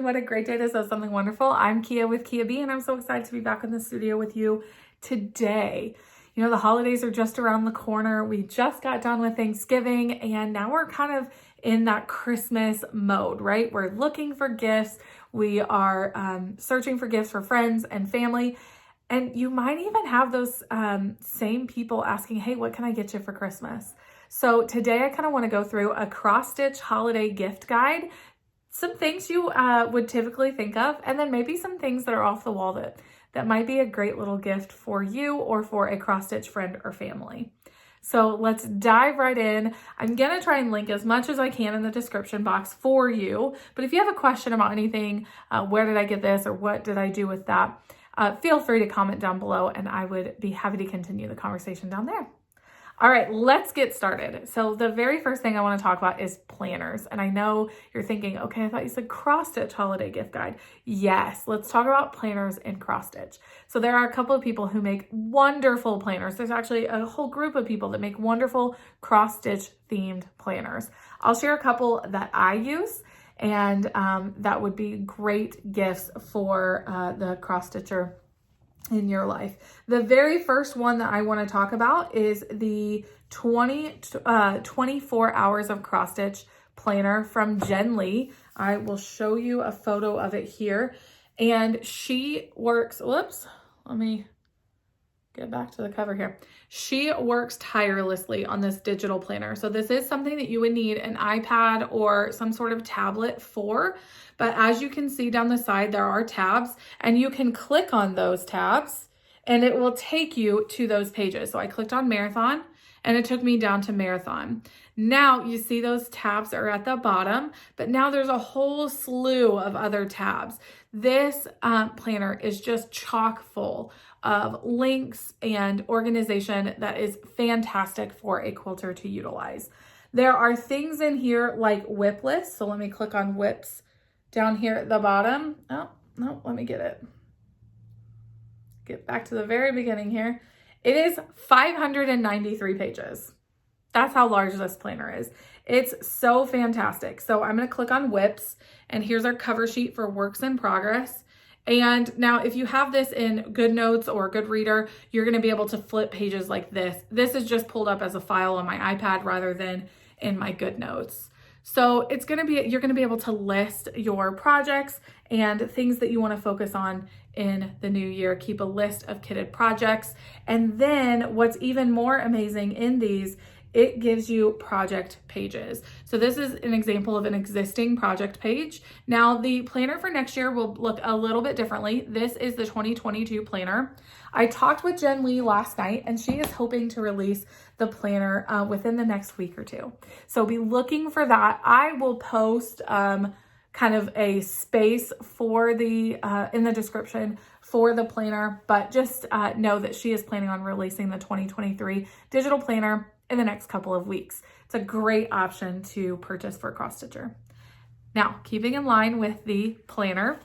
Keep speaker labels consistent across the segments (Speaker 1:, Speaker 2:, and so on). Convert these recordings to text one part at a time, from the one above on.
Speaker 1: friend. What a great day to sew something wonderful. I'm Kia with Kia B, and I'm so excited to be back in the studio with you today. You know, the holidays are just around the corner. We just got done with Thanksgiving, and now we're kind of in that Christmas mode, right? We're looking for gifts. We are searching for gifts for friends and family. And you might even have those same people asking, hey, what can I get you for Christmas? So today I kind of want to go through a cross-stitch holiday gift guide, some things you would typically think of, and then maybe some things that are off the wall that might be a great little gift for you or for a cross-stitch friend or family. So let's dive right in. I'm going to try and link as much as I can in the description box for you. But if you have a question about anything, where did I get this or what did I do with that, feel free to comment down below and I would be happy to continue the conversation down there. All right, let's get started. So the very first thing I want to talk about is planners. And I know you're thinking, okay, I thought you said cross-stitch holiday gift guide. Yes, let's talk about planners and cross-stitch. So there are a couple of people who make wonderful planners. There's actually a whole group of people that make wonderful cross-stitch themed planners. I'll share a couple that I use, and that would be great gifts for the cross-stitcher in your life. The very first one that I want to talk about is the 24 hours of cross stitch planner from Jen Lee. I will show you a photo of it here. And she works, whoops, let me get back to the cover here. She works tirelessly on this digital planner. So this is something that you would need an iPad or some sort of tablet for. But as you can see down the side, there are tabs and you can click on those tabs and it will take you to those pages. So I clicked on Marathon and it took me down to Marathon. Now you see those tabs are at the bottom, but now there's a whole slew of other tabs. This planner is just chock full of links and organization that is fantastic for a quilter to utilize. There are things in here like whip lists. So let me click on whips down here at the bottom. Oh, no, let me get back to the very beginning here. It is 593 pages. That's how large this planner is. It's so fantastic. So I'm going to click on whips, and here's our cover sheet for works in progress. And now if you have this in GoodNotes or Goodreader, you're going to be able to flip pages like this. This is just pulled up as a file on my iPad rather than in my GoodNotes. So it's going to be, you're going to be able to list your projects and things that you want to focus on in the new year. Keep a list of kitted projects. And then what's even more amazing in these, it gives you project pages. So this is an example of an existing project page. Now the planner for next year will look a little bit differently. This is the 2022 planner. I talked with Jen Lee last night and she is hoping to release the planner within the next week or two. So be looking for that. I will post kind of a space for the in the description for the planner, but just know that she is planning on releasing the 2023 digital planner in the next couple of weeks. It's a great option to purchase for a cross stitcher. Now, keeping in line with the planner,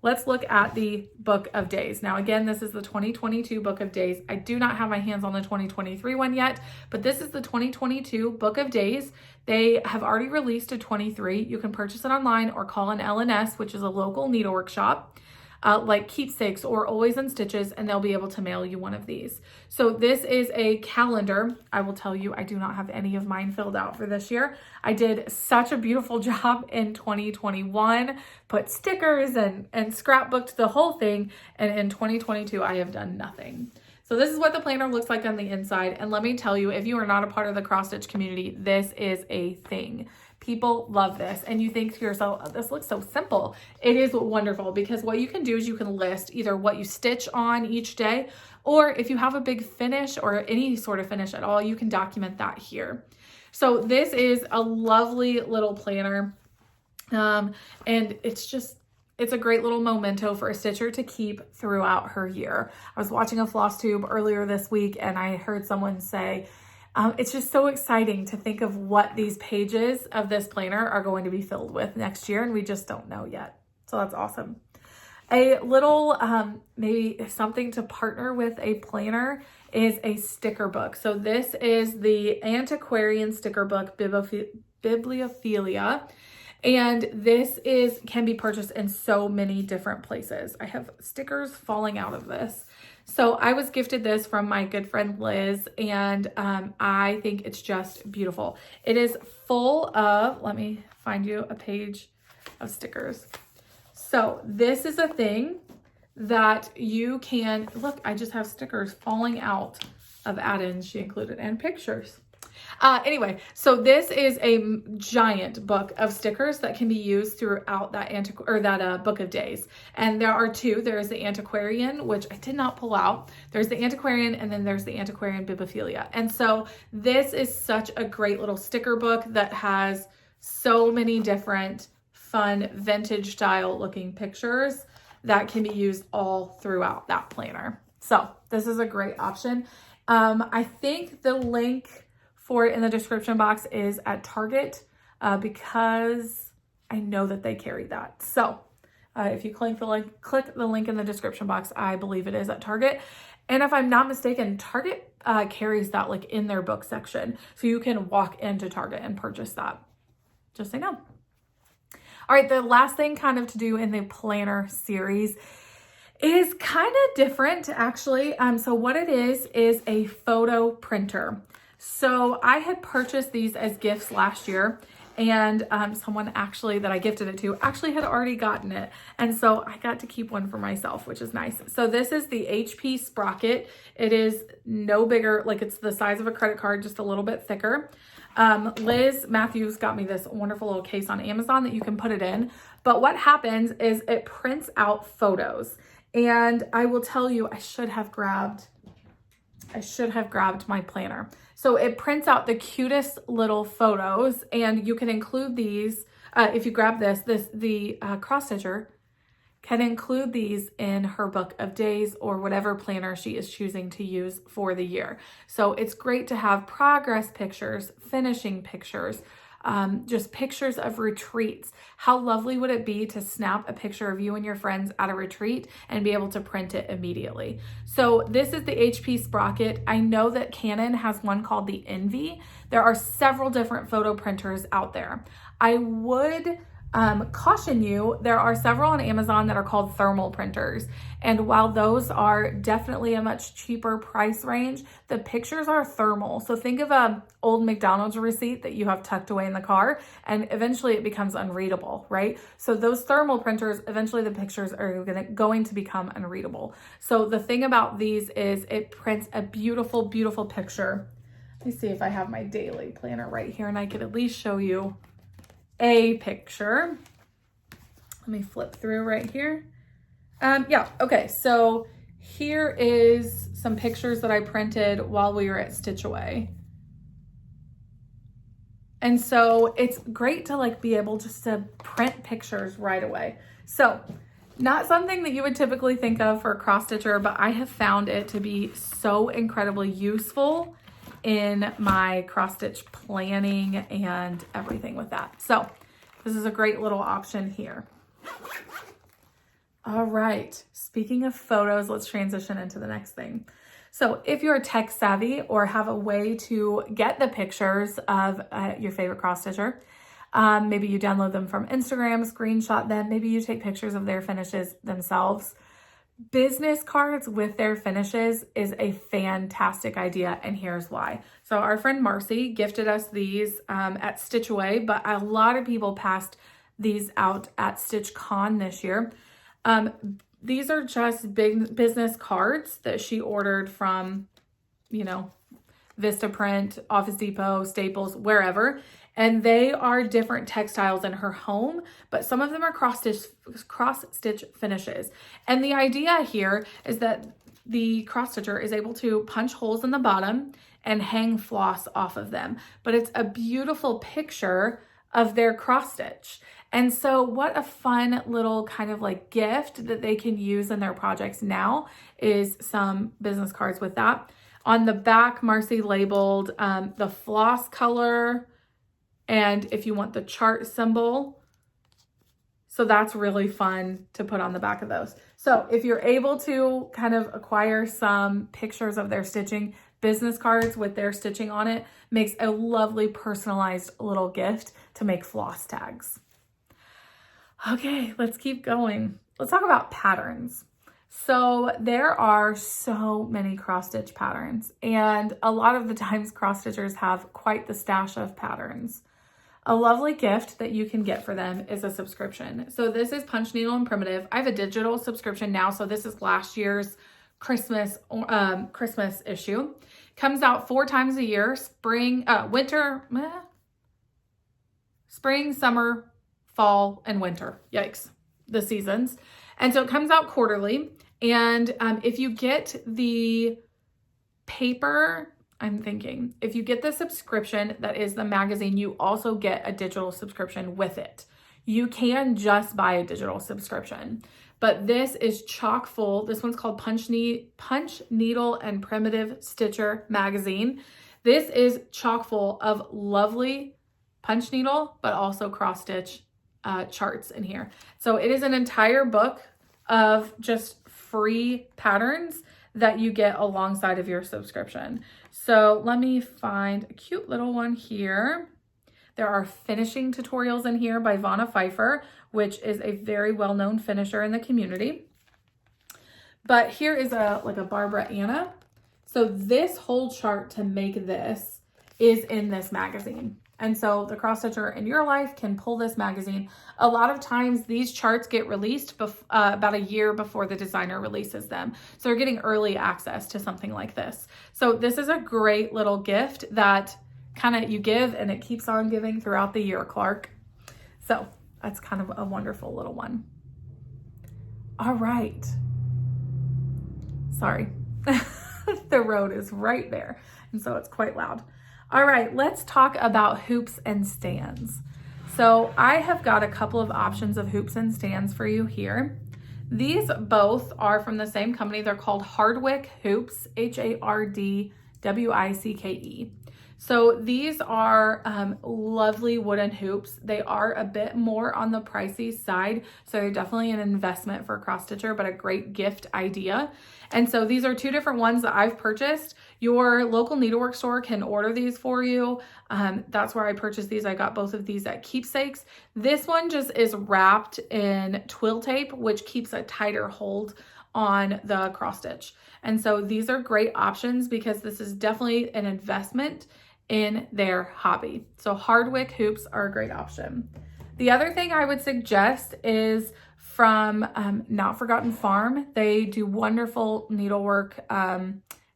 Speaker 1: let's look at the book of days. Now, again, this is the 2022 book of days. I do not have my hands on the 2023 one yet, but this is the 2022 book of days. They have already released a 23. You can purchase it online or call an LNS, which is a local needlework shop, like Keepsakes or Always in Stitches, and they'll be able to mail you one of these. So this is a calendar. I will tell you, I do not have any of mine filled out for this year. I did such a beautiful job in 2021, put stickers and scrapbooked the whole thing. And in 2022, I have done nothing. So this is what the planner looks like on the inside. And let me tell you, if you are not a part of the cross stitch community, this is a thing. People love this. And you think to yourself, oh, this looks so simple. It is wonderful because what you can do is you can list either what you stitch on each day, or if you have a big finish or any sort of finish at all, you can document that here. So this is a lovely little planner. And it's a great little memento for a stitcher to keep throughout her year. I was watching a floss tube earlier this week and I heard someone say, it's just so exciting to think of what these pages of this planner are going to be filled with next year, and we just don't know yet. So that's awesome. A little, maybe something to partner with a planner is a sticker book. So this is the Antiquarian Sticker Book Bibliophilia. And this can be purchased in so many different places. I have stickers falling out of this. So I was gifted this from my good friend Liz, and I think it's just beautiful. It is full of, let me find you a page of stickers. So this is a thing that you can, look, I just have stickers falling out of add-ins she included and pictures. Anyway, so this is a giant book of stickers that can be used throughout that book of days. And there are two. There is the antiquarian, which I did not pull out. There's the antiquarian, and then there's the antiquarian bibliophilia. And so this is such a great little sticker book that has so many different fun vintage style looking pictures that can be used all throughout that planner. So this is a great option. I think the link for it in the description box is at Target because I know that they carry that. So if you click the link in the description box, I believe it is at Target. And if I'm not mistaken, Target carries that like in their book section. So you can walk into Target and purchase that. Just so you know. All right, the last thing kind of to do in the planner series is kind of different actually. So what it is a photo printer. So I had purchased these as gifts last year, and someone actually that I gifted it to actually had already gotten it. And so I got to keep one for myself, which is nice. So this is the HP Sprocket. It is no bigger, like it's the size of a credit card, just a little bit thicker. Liz Matthews got me this wonderful little case on Amazon that you can put it in. But what happens is it prints out photos. And I will tell you, I should have grabbed my planner. So it prints out the cutest little photos, and you can include these, if you grab the cross stitcher can include these in her book of days or whatever planner she is choosing to use for the year. So it's great to have progress pictures, finishing pictures, just pictures of retreats. How lovely would it be to snap a picture of you and your friends at a retreat and be able to print it immediately? So this is the HP Sprocket. I know that Canon has one called the Envy. There are several different photo printers out there. I would caution you, there are several on Amazon that are called thermal printers. And while those are definitely a much cheaper price range, the pictures are thermal. So think of an old McDonald's receipt that you have tucked away in the car, and eventually it becomes unreadable, right? So those thermal printers, eventually the pictures are going to become unreadable. So the thing about these is it prints a beautiful, beautiful picture. Let me see if I have my daily planner right here and I could at least show you a picture. Let me flip through right here. Yeah, okay, so here is some pictures that I printed while we were at Stitch Away. And so it's great to like be able just to print pictures right away. So not something that you would typically think of for a cross stitcher, but I have found it to be so incredibly useful in my cross stitch planning and everything with that. So this is a great little option here. All right, speaking of photos, let's transition into the next thing. So if you're tech savvy or have a way to get the pictures of your favorite cross stitcher, maybe you download them from Instagram, screenshot them, maybe you take pictures of their finishes themselves. Business cards with their finishes is a fantastic idea, and here's why. So our friend Marcy gifted us these at Stitch Away, but a lot of people passed these out at Stitch Con this year. These are just big business cards that she ordered from, Vistaprint, Office Depot, Staples, wherever. And they are different textiles in her home, but some of them are cross stitch finishes. And the idea here is that the cross stitcher is able to punch holes in the bottom and hang floss off of them. But it's a beautiful picture of their cross stitch. And so what a fun little kind of like gift that they can use in their projects now is some business cards with that. On the back, Marcy labeled the floss color, and if you want the chart symbol. So that's really fun to put on the back of those. So if you're able to kind of acquire some pictures of their stitching, business cards with their stitching on it makes a lovely personalized little gift to make floss tags. Okay, let's keep going. Let's talk about patterns. So there are so many cross stitch patterns, and a lot of the times cross stitchers have quite the stash of patterns. A lovely gift that you can get for them is a subscription. So this is Punch Needle and Primitive. I have a digital subscription now, so this is last year's Christmas issue. Comes out 4 times a year: spring, summer, fall, and winter. Yikes, the seasons. And so it comes out quarterly. And if you get the paper, if you get the subscription that is the magazine, you also get a digital subscription with it. You can just buy a digital subscription, but this is chock full. This one's called Punch Needle and Primitive Stitcher Magazine. This is chock full of lovely punch needle, but also cross stitch charts in here. So it is an entire book of just free patterns that you get alongside of your subscription. So let me find a cute little one here. There are finishing tutorials in here by Vanna Pfeiffer, which is a very well-known finisher in the community. But here is like a Barbara Anna. So this whole chart to make this is in this magazine. And so the cross stitcher in your life can pull this magazine. A lot of times these charts get released about a year before the designer releases them. So you're getting early access to something like this. So this is a great little gift that kind of you give and it keeps on giving throughout the year, Clark. So that's kind of a wonderful little one. All right. Sorry. The road is right there. And so it's quite loud. All right, let's talk about hoops and stands. So I have got a couple of options of hoops and stands for you here. These both are from the same company. They're called Hardwicke hoops, Hardwicke. So these are lovely wooden hoops. They are a bit more on the pricey side, so they're definitely an investment for a cross stitcher, but a great gift idea. And so these are 2 different ones that I've purchased. Your local needlework store can order these for you. That's where I purchased these. I got both of these at Keepsakes. This one just is wrapped in twill tape, which keeps a tighter hold on the cross stitch. And so these are great options because this is definitely an investment in their hobby. So Hardwicke hoops are a great option. The other thing I would suggest is from Notforgotten Farm. They do wonderful needlework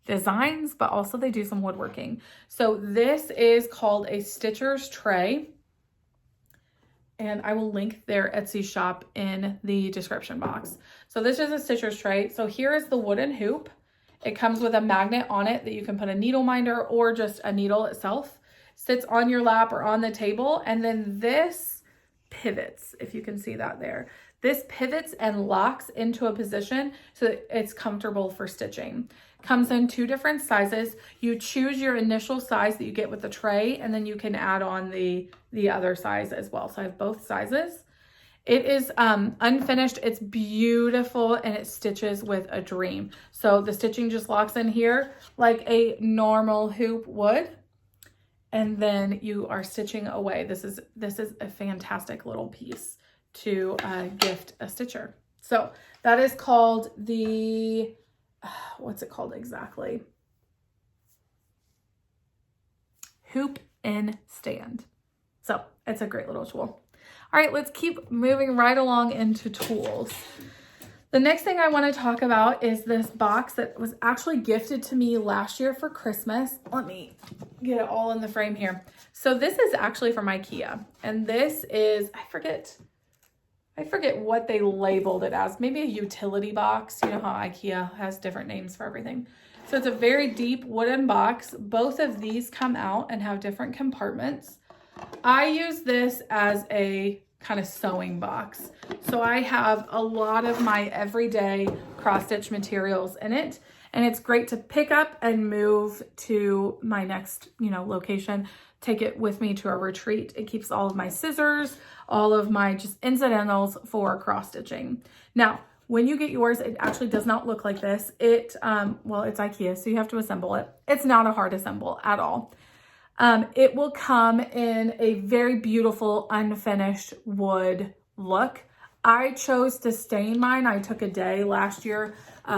Speaker 1: designs, but also they do some woodworking. So this is called a Stitcher's Tray, and I will link their Etsy shop in the description box. So this is a Stitcher's Tray. So here is the wooden hoop. It comes with a magnet on it that you can put a needle minder or just a needle itself. Sits on your lap or on the table, and then this pivots, if you can see that there. This pivots and locks into a position so that it's comfortable for stitching. Comes in 2 different sizes. You choose your initial size that you get with the tray, and then you can add on the other size as well. So I have both sizes. It is unfinished. It's beautiful, and it stitches with a dream. So the stitching just locks in here like a normal hoop would, and then you are stitching away. This is a fantastic little piece to gift a stitcher. So that is called the, what's it called exactly? Hoop and stand. So it's a great little tool. All right, let's keep moving right along into tools. The next thing I want to talk about is this box that was actually gifted to me last year for Christmas. Let me get it all in the frame here. So this is actually from IKEA, and this is, I forget what they labeled it as, maybe a utility box. You know how IKEA has different names for everything. So it's a very deep wooden box. Both of these come out and have different compartments. I use this as a kind of sewing box. So I have a lot of my everyday cross stitch materials in it, and it's great to pick up and move to my next, location. Take it with me to a retreat. It keeps all of my scissors, all of my just incidentals for cross stitching. Now, when you get yours, it actually does not look like this. It's IKEA, so you have to assemble it. It's not a hard assemble at all. It will come in a very beautiful unfinished wood look. I chose to stain mine. I took a day last year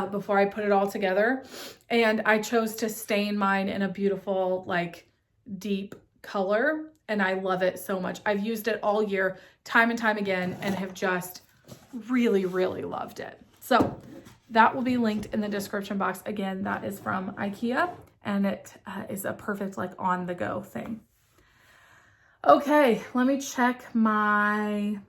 Speaker 1: before I put it all together, and I chose to stain mine in a beautiful, like, deep color, and I love it so much. I've used it all year, time and time again, and have just really, really loved it. So that will be linked in the description box. Again, that is from IKEA, and it is a perfect, like, on-the-go thing. Okay, let me check my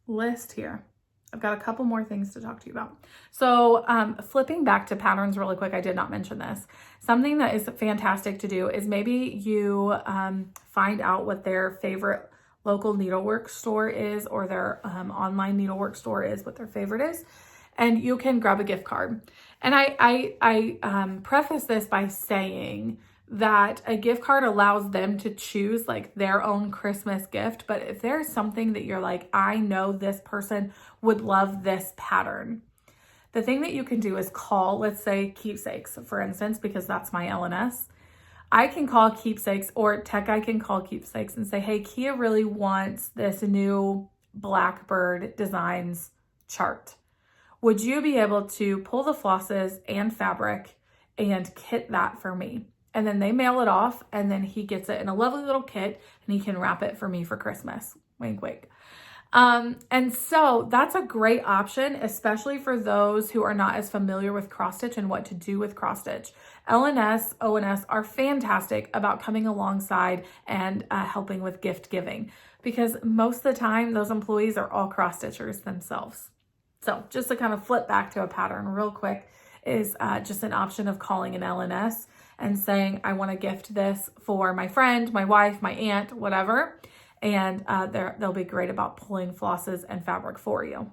Speaker 1: list here. I've got a couple more things to talk to you about. So flipping back to patterns really quick, I did not mention this. Something that is fantastic to do is maybe you find out what their favorite local needlework store is, or their online needlework store is, what their favorite is, and you can grab a gift card. And I preface this by saying that a gift card allows them to choose, like, their own Christmas gift. But if there's something that you're like, I know this person would love this pattern, the thing that you can do is call, let's say, Keepsakes, for instance, because that's my LNS. I can call Keepsakes, or Tech I can call Keepsakes and say, hey, Kia really wants this new Blackbird Designs chart. Would you be able to pull the flosses and fabric and kit that for me? And then they mail it off, and then he gets it in a lovely little kit, and he can wrap it for me for Christmas. Wink, wink. And so that's a great option, especially for those who are not as familiar with cross stitch and what to do with cross stitch. LNS, ONS are fantastic about coming alongside and helping with gift giving, because most of the time those employees are all cross stitchers themselves. So just to kind of flip back to a pattern real quick is just an option of calling an LNS and saying, I want to gift this for my friend, my wife, my aunt, whatever. And they'll be great about pulling flosses and fabric for you.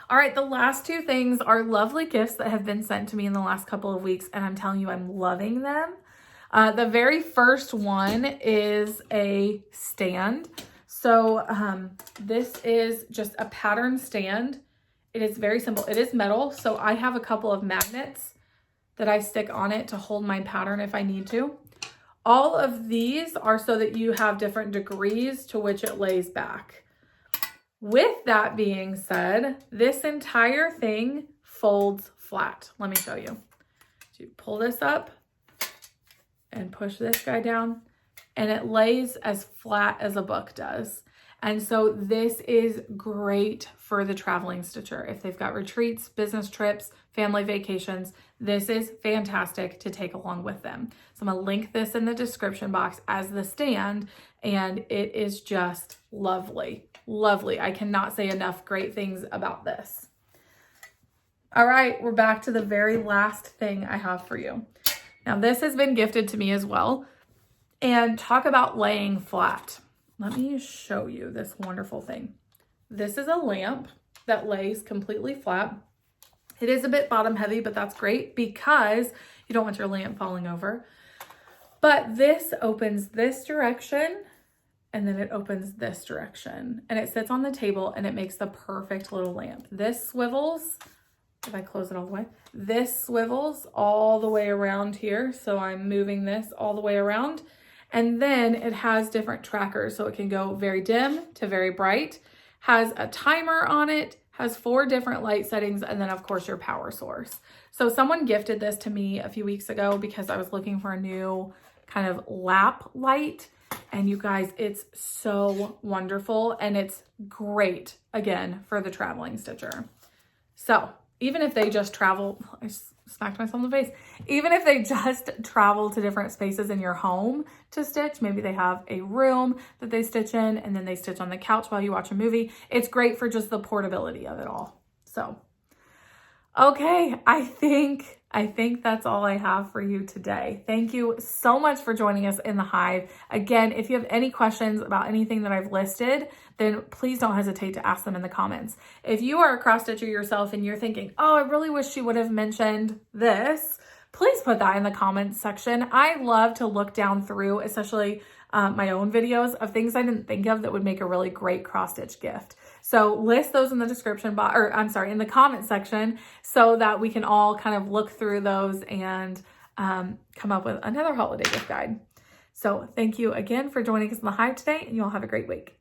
Speaker 1: All right, the last two things are lovely gifts that have been sent to me in the last couple of weeks, and I'm telling you, I'm loving them. The very first one is a stand. So this is just a pattern stand. It is very simple. It is metal, so I have a couple of magnets that I stick on it to hold my pattern if I need to. All of these are so that you have different degrees to which it lays back. With that being said, this entire thing folds flat. Let me show you. So you pull this up and push this guy down, and it lays as flat as a book does. And so this is great for the traveling stitcher. If they've got retreats, business trips, family vacations, this is fantastic to take along with them. So I'm gonna link this in the description box as the stand, and it is just lovely, lovely. I cannot say enough great things about this. All right, we're back to the very last thing I have for you. Now this has been gifted to me as well, and talk about laying flat. Let me show you this wonderful thing. This is a lamp that lays completely flat. It is a bit bottom heavy, but that's great because you don't want your lamp falling over. But this opens this direction, and then it opens this direction, and it sits on the table, and it makes the perfect little lamp. This swivels, if I close it all the way, this swivels all the way around here. So I'm moving this all the way around. And then it has different trackers, so it can go very dim to very bright, has a timer on it, has 4 different light settings, and then of course your power source. So someone gifted this to me a few weeks ago because I was looking for a new kind of lap light. And you guys, it's so wonderful, and it's great, again, for the traveling stitcher. So even if they just travel, I smacked myself in the face. Even if they just travel to different spaces in your home to stitch, maybe they have a room that they stitch in, and then they stitch on the couch while you watch a movie. It's great for just the portability of it all. So, okay, I think that's all I have for you today. Thank you so much for joining us in the Hive. Again, if you have any questions about anything that I've listed, then please don't hesitate to ask them in the comments. If you are a cross stitcher yourself and you're thinking, oh, I really wish she would have mentioned this, please put that in the comments section. I love to look down through, especially my own videos, of things I didn't think of that would make a really great cross stitch gift. So list those in the description box, or I'm sorry, in the comment section, so that we can all kind of look through those and come up with another holiday gift guide. So thank you again for joining us in the Hive today, and you all have a great week.